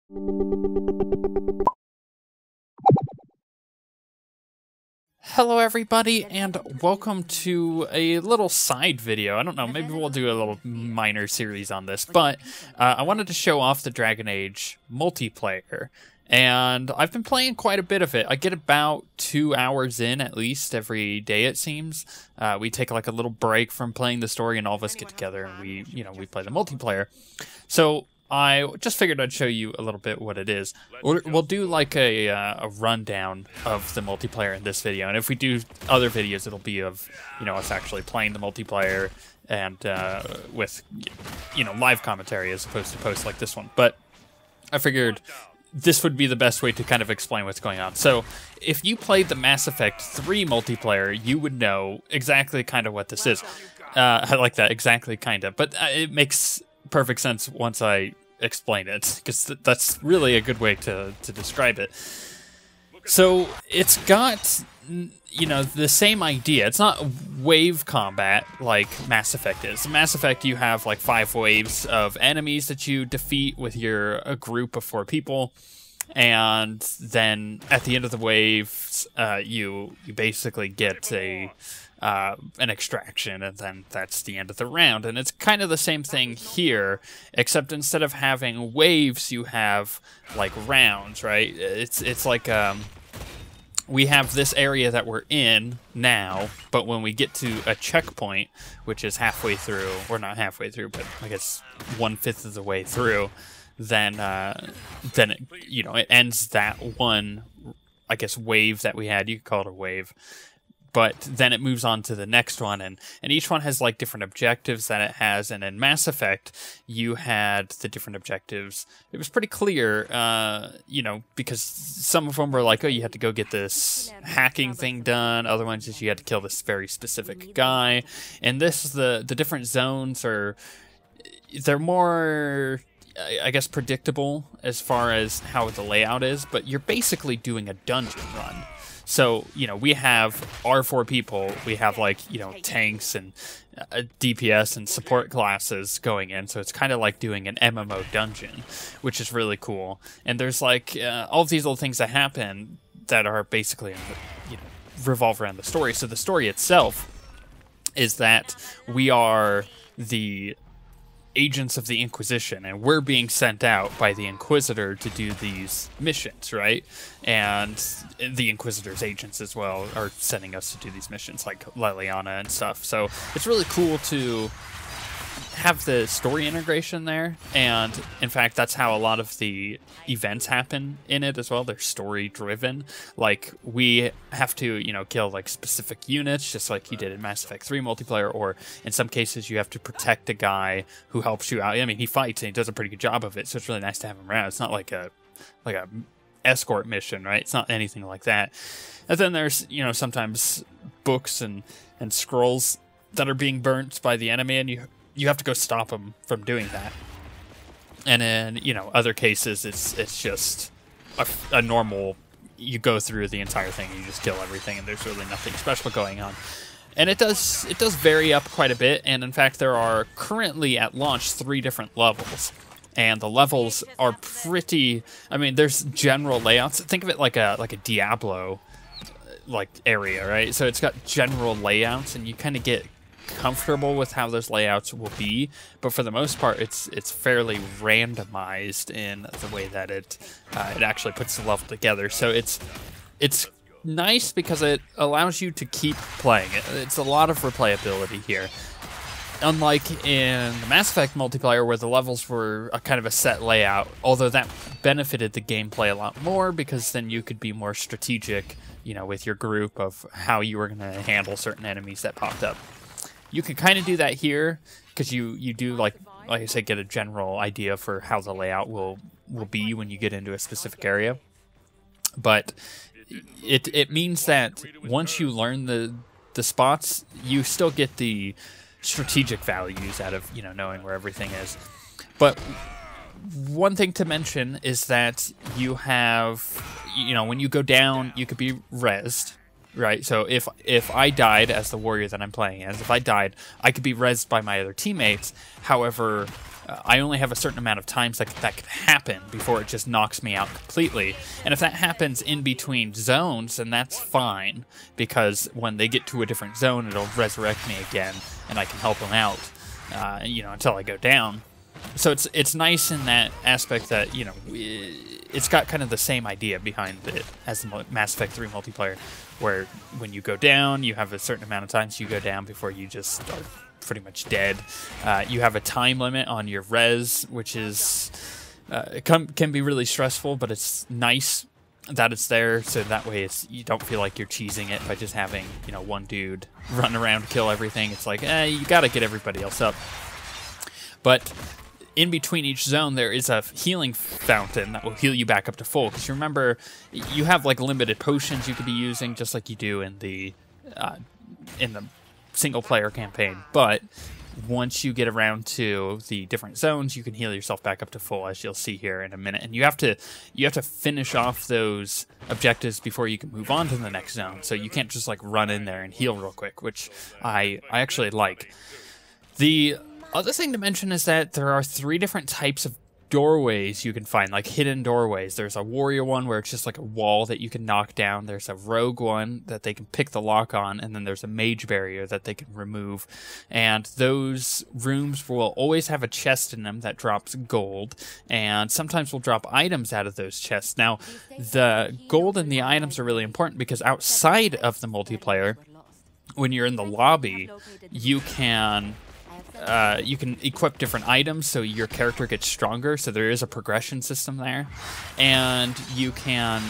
Hello everybody, and welcome to a little side video. I don't know, maybe we'll do a little minor series on this, but I wanted to show off the Dragon Age multiplayer, and I've been playing quite a bit of it. I get about 2 hours in at least every day, it seems. We take like a little break from playing the story, and all of us get together and we play the multiplayer. So I just figured I'd show you a little bit what it is. We'll do like a rundown of the multiplayer in this video, and if we do other videos, it'll be of us actually playing the multiplayer and with live commentary as opposed to posts like this one. But I figured this would be the best way to kind of explain what's going on. So if you played the Mass Effect 3 multiplayer, you would know exactly kind of what this is. I like that, exactly kind of, but it makes perfect sense once I explain it, because that's really a good way to describe it. So it's got the same idea. It's not wave combat like Mass Effect is. In Mass Effect, you have like 5 waves of enemies that you defeat with a group of 4 people, and then at the end of the waves, you basically get an extraction, and then that's the end of the round. And it's kind of the same thing here, except instead of having waves, you have like rounds, right? It's like we have this area that we're in now, but when we get to a checkpoint, which is halfway through, or not halfway through, but I guess 1/5 of the way through, then it ends that one, I guess, wave that we had. You could call it a wave. But then it moves on to the next one, and each one has like different objectives that it has. And in Mass Effect, you had the different objectives. It was pretty clear, because some of them were like, oh, you had to go get this hacking thing done. Other ones is you had to kill this very specific guy. And the different zones they're more, I guess, predictable as far as how the layout is. But you're basically doing a dungeon run. So, we have our 4 people, we have like, tanks and DPS and support classes going in. So it's kind of like doing an MMO dungeon, which is really cool. And there's like all of these little things that happen that are basically, revolve around the story. So the story itself is that we are the agents of the Inquisition, and we're being sent out by the Inquisitor to do these missions, right? And the Inquisitor's agents as well are sending us to do these missions, like Leliana and stuff. So it's really cool to have the story integration there, and in fact that's how a lot of the events happen in it as well. They're story driven. Like, we have to kill like specific units, just like you did in Mass Effect 3 multiplayer, or in some cases you have to protect a guy who helps you out. I mean, he fights and he does a pretty good job of it, so it's really nice to have him around. It's not like a escort mission, right? It's not anything like that. And then there's sometimes books and scrolls that are being burnt by the enemy, and you have to go stop them from doing that. And in, other cases, it's just a normal, you go through the entire thing and you just kill everything, and there's really nothing special going on. And it does vary up quite a bit, and in fact there are currently at launch 3 different levels. And the levels are pretty, there's general layouts. Think of it like a Diablo like area, right? So it's got general layouts, and you kind of get comfortable with how those layouts will be, but for the most part it's fairly randomized in the way that it actually puts the level together. So it's nice because it allows you to keep playing it. It's a lot of replayability here, unlike in the Mass Effect multiplayer where the levels were a kind of a set layout, although that benefited the gameplay a lot more because then you could be more strategic with your group of how you were going to handle certain enemies that popped up. You can kind of do that here because you do, like I said, get a general idea for how the layout will be when you get into a specific area. But it means that once you learn the spots, you still get the strategic values out of knowing where everything is. But one thing to mention is that you have when you go down, you could be rezzed. right? So if I died as the warrior that I'm playing as, if I died, I could be rezzed by my other teammates. However, I only have a certain amount of times that could happen before it just knocks me out completely. And if that happens in between zones, then that's fine, because when they get to a different zone, it'll resurrect me again, and I can help them out, you know, until I go down. So it's nice in that aspect that, you know, it's got kind of the same idea behind it as the Mass Effect 3 multiplayer, where when you go down, you have a certain amount of times you go down before you just are pretty much dead. You have a time limit on your res, which is can be really stressful, but it's nice that it's there, so that way you don't feel like you're cheesing it by just having, you know, one dude run around, kill everything. It's like, you gotta get everybody else up. But in between each zone, there is a healing fountain that will heal you back up to full. Because you remember, you have like limited potions you could be using, just like you do in the single-player campaign. But once you get around to the different zones, you can heal yourself back up to full, as you'll see here in a minute. And you have to finish off those objectives before you can move on to the next zone. So you can't just like run in there and heal real quick, which I actually like. The other thing to mention is that there are 3 different types of doorways you can find, like hidden doorways. There's a warrior one where it's just like a wall that you can knock down. There's a rogue one that they can pick the lock on, and then there's a mage barrier that they can remove. And those rooms will always have a chest in them that drops gold, and sometimes will drop items out of those chests. Now, the gold and the items are really important because outside of the multiplayer, when you're in the lobby, you can equip different items so your character gets stronger, so there is a progression system there. And you can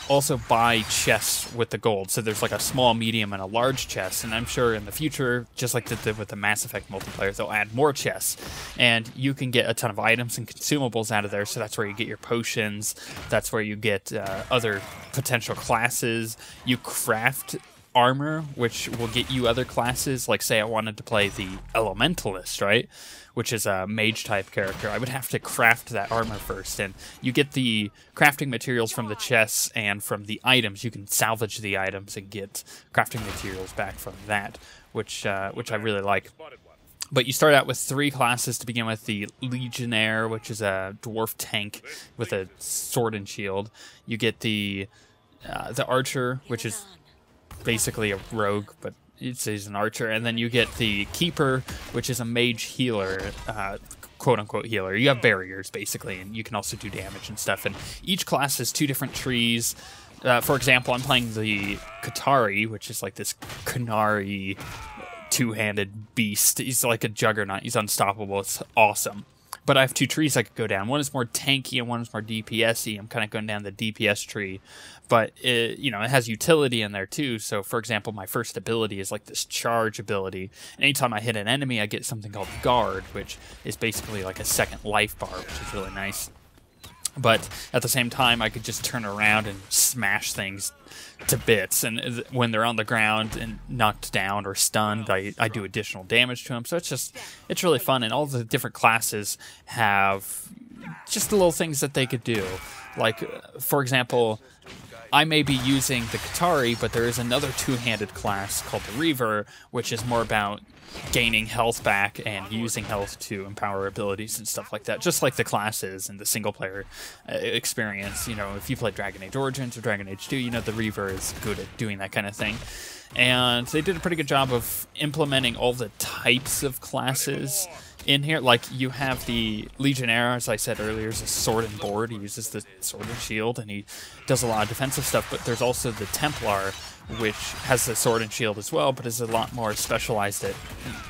also buy chests with the gold, so there's like a small, medium, and a large chest, and I'm sure in the future, just like they did with the Mass Effect multiplayer, they'll add more chests, and you can get a ton of items and consumables out of there. So that's where you get your potions, that's where you get other potential classes. You craft armor, which will get you other classes. Like, say I wanted to play the Elementalist, right, which is a mage type character, I would have to craft that armor first, and you get the crafting materials from the chests and from the items. You can salvage the items and get crafting materials back from that, which I really like. But you start out with 3 classes to begin with. The Legionnaire, which is a dwarf tank with a sword and shield. You get the Archer, which is basically a rogue, but he's an archer. And then you get the Keeper, which is a mage healer, quote-unquote healer. You have barriers, basically, and you can also do damage and stuff. And each class has 2 different trees. For example, I'm playing the Qatari, which is like this Canary 2-handed beast. He's like a juggernaut. He's unstoppable. It's awesome. But I have 2 trees I could go down. One is more tanky and one is more DPS-y. I'm kind of going down the DPS tree. But, it has utility in there too. So, for example, my first ability is like this charge ability. And anytime I hit an enemy, I get something called Guard, which is basically like a second life bar, which is really nice. But at the same time, I could just turn around and smash things to bits. And when they're on the ground and knocked down or stunned, I do additional damage to them. So it's really fun. And all the different classes have just the little things that they could do. Like, for example, I may be using the Qatari, but there is another 2-handed class called the Reaver, which is more about gaining health back and using health to empower abilities and stuff like that, just like the classes in the single-player experience. You know, if you play Dragon Age Origins or Dragon Age 2, you know the Reaver is good at doing that kind of thing. And they did a pretty good job of implementing all the types of classes in here. Like, you have the Legionnaire, as I said earlier, is a sword and board. He uses the sword and shield, and he does a lot of defensive stuff. But there's also the Templar, which has the sword and shield as well, but is a lot more specialized at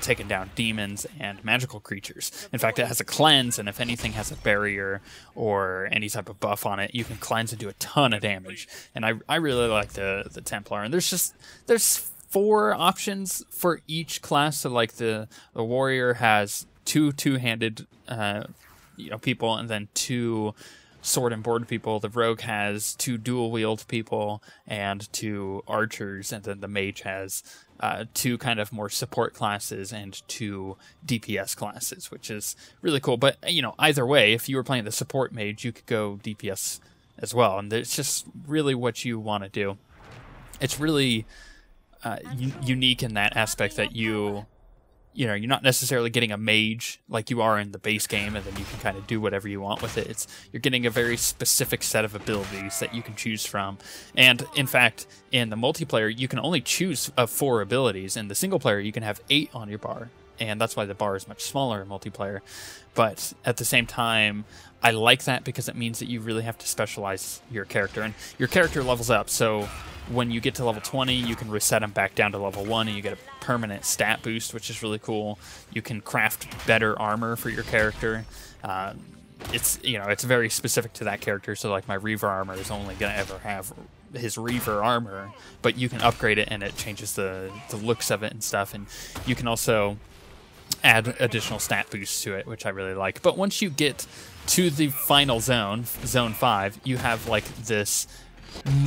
taking down demons and magical creatures. In fact, it has a cleanse, and if anything has a barrier or any type of buff on it, you can cleanse and do a ton of damage. And I really like the Templar. And there's 4 options for each class. So like the warrior has 2 two-handed people, and then 2 sword and board people. The rogue has 2 dual wield people and 2 archers, and then the mage has 2 kind of more support classes and 2 DPS classes, which is really cool. But either way, if you were playing the support mage, you could go DPS as well, and it's just really what you want to do. It's really unique in that aspect that you're not necessarily getting a mage like you are in the base game, and then you can kind of do whatever you want with it. You're getting a very specific set of abilities that you can choose from. And in fact, in the multiplayer, you can only choose 4 abilities. In the single player, you can have 8 on your bar, and that's why the bar is much smaller in multiplayer. But at the same time, I like that because it means that you really have to specialize your character, and your character levels up. So when you get to level 20, you can reset them back down to level 1, and you get a permanent stat boost, which is really cool. You can craft better armor for your character. It's very specific to that character. So like my Reaver armor is only gonna ever have his Reaver armor, but you can upgrade it, and it changes the looks of it and stuff. And you can also add additional stat boosts to it, which I really like. But once you get to the final zone, Zone 5, you have like this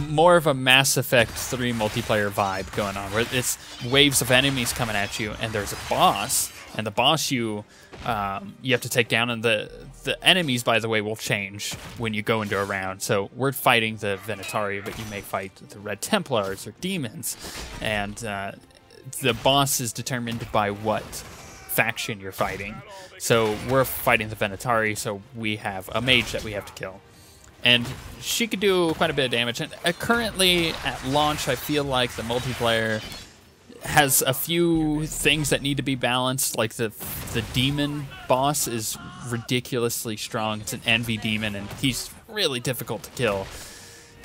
more of a Mass Effect 3 multiplayer vibe going on, where it's waves of enemies coming at you, and there's a boss, and the boss you have to take down, and the enemies, by the way, will change when you go into a round. So we're fighting the Venatari, but you may fight the Red Templars or demons, and the boss is determined by what faction you're fighting. So we're fighting the Venatari, so we have a mage that we have to kill. And she could do quite a bit of damage. And currently, at launch, I feel like the multiplayer has a few things that need to be balanced. Like the demon boss is ridiculously strong. It's an envy demon, and he's really difficult to kill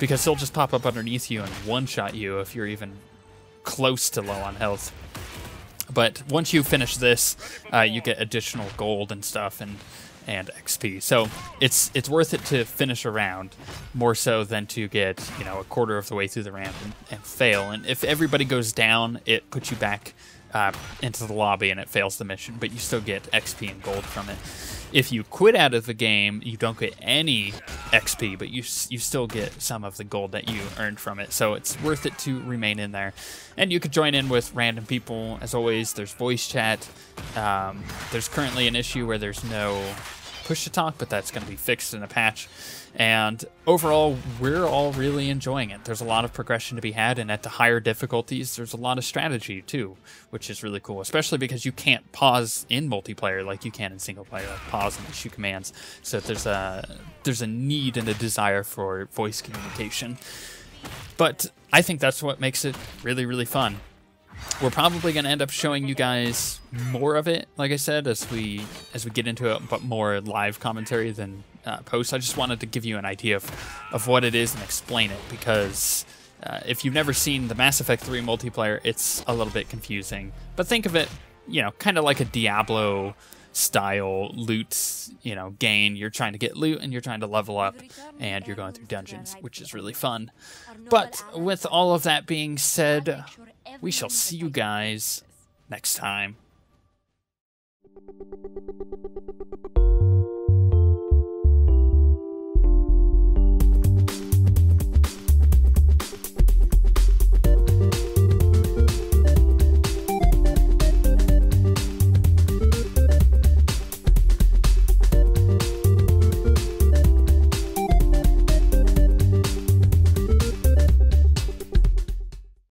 because he'll just pop up underneath you and one-shot you if you're even close to low on health. But once you finish this, you get additional gold and stuff, and XP. So it's worth it to finish a round, more so than to get a quarter of the way through the round and fail. And if everybody goes down, it puts you back into the lobby and it fails the mission, but you still get XP and gold from it. If you quit out of the game, you don't get any XP, but you still get some of the gold that you earned from it. So it's worth it to remain in there. And you could join in with random people. As always, there's voice chat. There's currently an issue where there's no push-to-talk, but that's going to be fixed in a patch. And overall, we're all really enjoying it. There's a lot of progression to be had, and at the higher difficulties, there's a lot of strategy too, which is really cool, especially because you can't pause in multiplayer like you can in single player, like pause and issue commands. So there's a need and a desire for voice communication. But I think that's what makes it really, really fun. We're probably going to end up showing you guys more of it, like I said, as we get into it, but more live commentary than posts. I just wanted to give you an idea of what it is and explain it, because if you've never seen the Mass Effect 3 multiplayer, it's a little bit confusing. But think of it, kind of like a Diablo style loot, gain. You're trying to get loot and you're trying to level up, and you're going through dungeons, which is really fun. But with all of that being said, we shall see you guys next time.